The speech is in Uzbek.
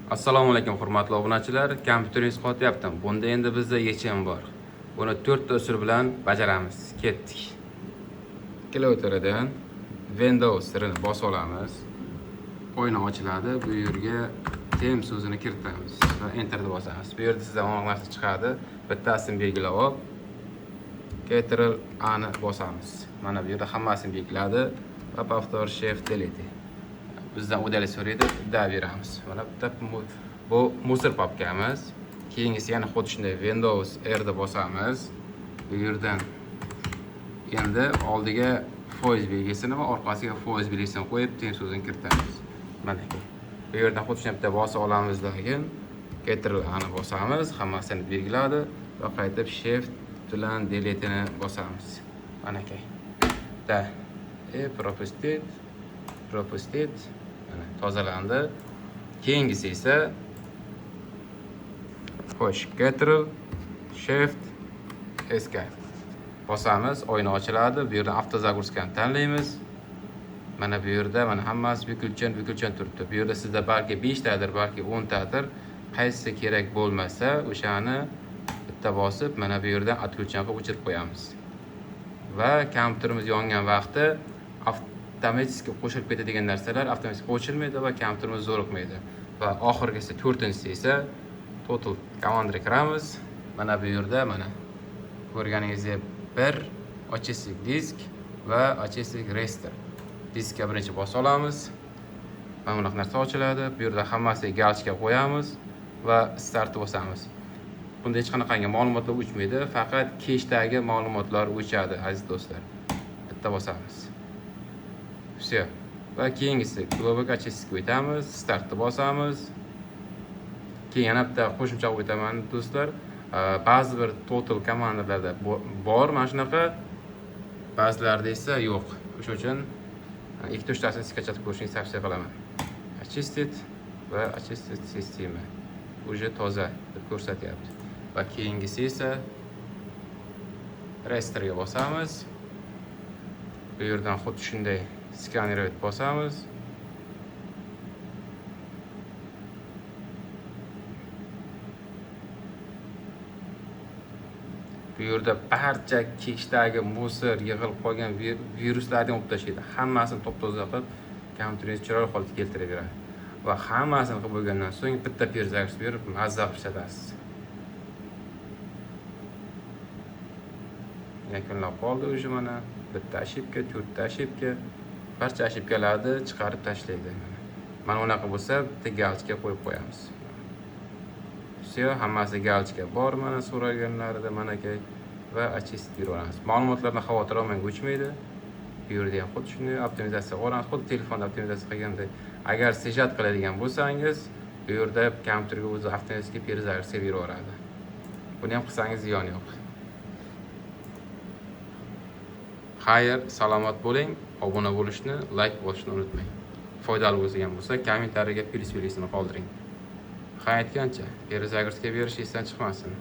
Assalomu alaykum hurmatli obunachilar. Kompyuteringiz qotyaptimi? Bunda endi bizda yechim bor. Buni 4 ta usul bilan bajaramiz. Ketdik. Klaviaturadan Windows tirini bosib olamiz. Oyna ochiladi. Bu yerga tem so'zini kiritamiz va enter deb bosamiz. Bu yerda sizdan aniq narsa chiqadi. Bittasini belgilab olib, Ctrl A ni bosamiz. Mana bu yerda hammasini belgiladi va повтор shift delete. Bizdan o'dalik so'raydi, da beramiz. Mana bu musor papkamiz. Keyingisi yana xuddi shunday Windows R da bosamiz. Bu yerdan endi oldiga foiz belgisini va orqasiga foiz belgisini qo'yib, tem so'zini kiritamiz. Mana bu yerdan xuddi shunday bitta bosib olamizdan keyin Ctrl A ni bosamiz, hammasini belgiladi va qaytib shift bilan delete ni bosamiz. Mana aka. Da propustit tozalandi. Keyingisi esa xo'sh, Ctrl Shift Escape bosamiz, oyna ochiladi. Bu yerdan avtozagruskani tanlaymiz. Mana bu yerda mana hammasi bukilchan turibdi. Bu yerda sizda balki 5 tadir, balki 10 tadir. Qaysi kerak bo'lmasa, o'shani bitta bosib, mana bu yerdan atkulchanni o'chirib qo'yamiz. Va kompyuterimiz yongan vaqtda avtomatik qo'shilib ketadigan narsalar avtomatik o'chirmaydi va kompyuterimiz zo'riqmaydi. Va oxirgisi 4-inchisi esa total komandaga kiramiz. Mana bu yerda mana ko'rganingizdek bir ochesik disk va ochesik register. Diskga birinchi bosib olamiz. Mana bunaqa narsa ochiladi. Bu yerda hammasiga galchka qo'yamiz va start bosamiz. Bunda hech qanaqangi ma'lumotlar o'chmaydi, faqat keshdagi ma'lumotlar o'chadi, aziz do'stlar. Bitta bosamiz. Все. Va keyingisi global очистка o'tamiz, startni bosamiz. Keyin yana bitta qo'shimcha o'taman do'stlar. Ba'zi bir total komandalarda bor, mana shunaqa. Ba'zilarida esa yo'q. O'shuning uchun ikki tushtasini skachat ko'rishingizni tavsiya qilaman. Очистит va очистит sistema. Уже toza deb ko'rsatyapti. Va keyingisi esa registerga bosamiz. Bu yerdan xuddi shunday skanerga bosamiz. Bu yerda barcha keshdagi musor yig'ilib qolgan viruslarni olib tashlaydi. Hammasini top-toza qilib, kompyuteringiz chiroyli holatga keltirib beradi. Va hammasini qilib bo'lgandan so'ng bitta perzagurs berib mazza qilib ishlatasiz. Yakunlab qoldi o'sha mana bitta ошибка, 4 ta ошибка, barcha ошибkalarni chiqarib tashlaydi. Mana unaqa bo'lsa, bitta galchka qo'yib qo'yamiz. Все, hammasi galchka bor mana so'raganlarida mana kay va очистить beramiz. Ma'lumotlarni xavotir olmang, o'chmaydi. Bu yerda ham xuddi shunday optimizatsiya qilamiz, xuddi telefonda optimizatsiya qilgandek. Agar sejat qiladigan bo'lsangiz, bu yerda kompyuterga o'zi avtomatik perzagurs beraveradi. Buni ham qilsangiz ziyoni yo'q. Xayr, salomat bo'ling. Obuna bo'lishni, like bosishni unutmang. Foydali bo'lgan bo'lsa, kommentariyaga plyus belgisini qoldiring. Hayotgancha, perzagurga berish esdan chiqmasin.